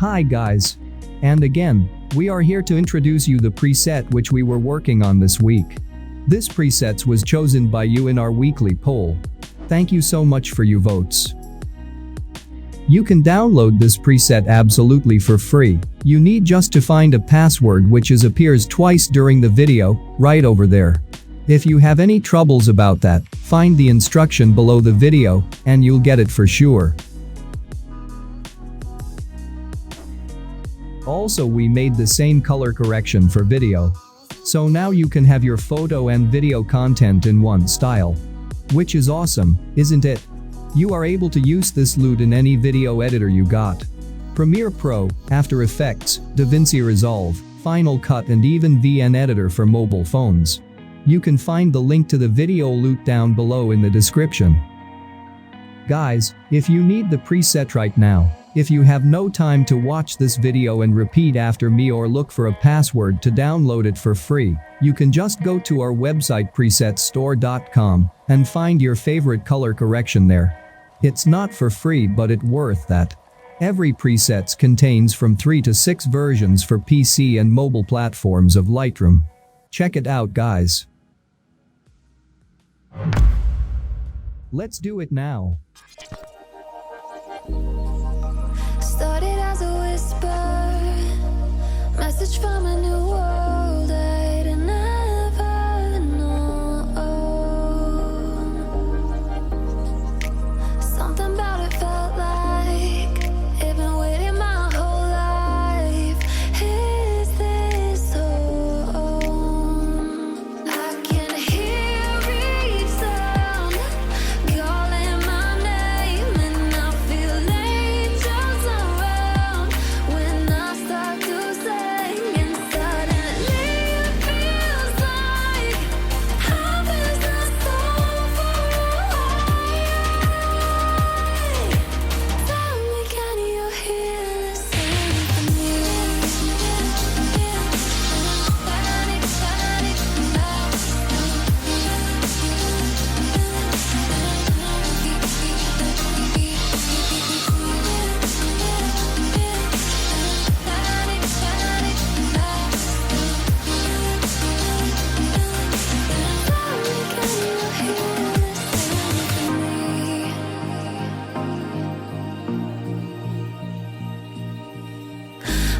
Hi guys. And again, we are here to introduce you the preset which we were working on this week. This preset was chosen by you in our weekly poll. Thank you so much for your votes. You can download this preset absolutely for free. You need just to find a password which appears twice during the video, right over there. If you have any troubles about that, find the instruction below the video, and you'll get it for sure. Also, we made the same color correction for video. So now you can have your photo and video content in one style. Which is awesome, isn't it? You are able to use this loot in any video editor you got. Premiere Pro, After Effects, DaVinci Resolve, Final Cut and even VN Editor for mobile phones. You can find the link to the video loot down below in the description. Guys, if you need the preset right now, if you have no time to watch this video and repeat after me or look for a password to download it for free, you can just go to our website presetstore.com and find your favorite color correction there. It's not for free but it's worth that. Every preset contains from 3 to 6 versions for PC and mobile platforms of Lightroom. Check it out guys. Let's do it now. Started as a whisper, message from a new world I'd never known. Something about it felt like I've been waiting my whole life. Is this home? I can hear each sound calling my name, and I feel angels around when I start to sing, and suddenly it feels like heaven is not so far away. Tell me, can you hear the symphony? Panic, panic,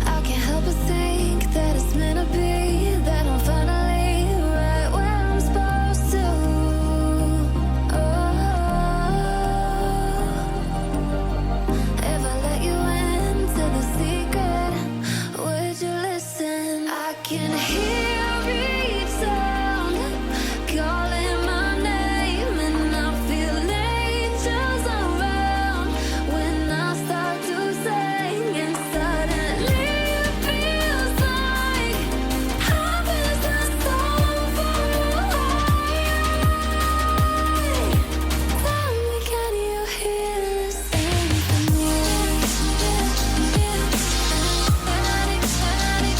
I can't help but think that it's meant to be, that I'm finally right where I'm supposed to. If I let you into the secret, would you listen? I can hear each sound calling my name, and I feel angels around when I start to sing, and suddenly it feels like heaven is not so far away. Tell me, can you hear the symphony? Panic, panic,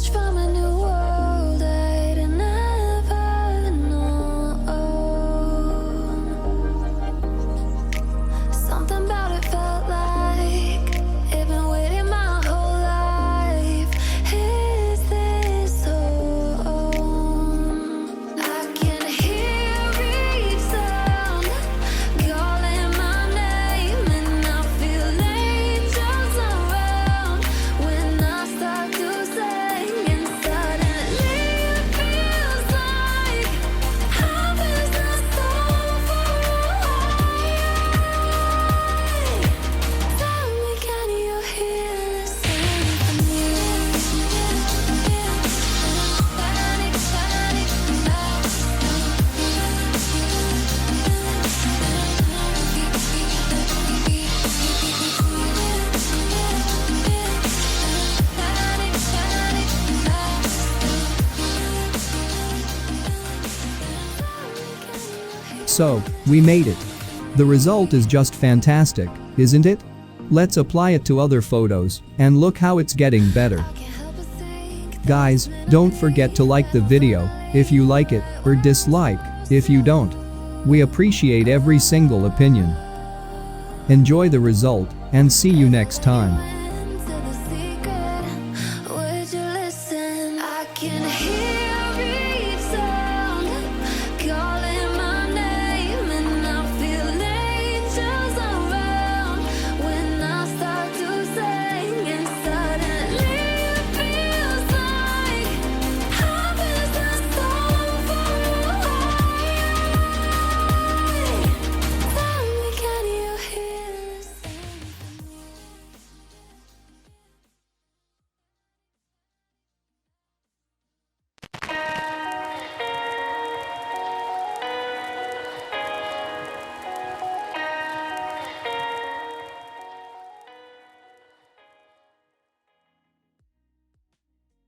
message from a new world I'd never known. Something about it felt like it'd been waiting my whole life. Is this home? I can hear each sound calling my name, and I feel angels around when I start to sing. And suddenly it feels like heaven's not so far away. Tell me, can you hear the symphony? Panic, panic, So, we made it. The result is just fantastic, isn't it? Let's apply it to other photos, and look how it's getting better. can't help but think Guys, don't forget to like the video if you like it, or dislike if you don't. We appreciate every single opinion. Enjoy the result, and see you next time. into the secret. Would you listen? I can hear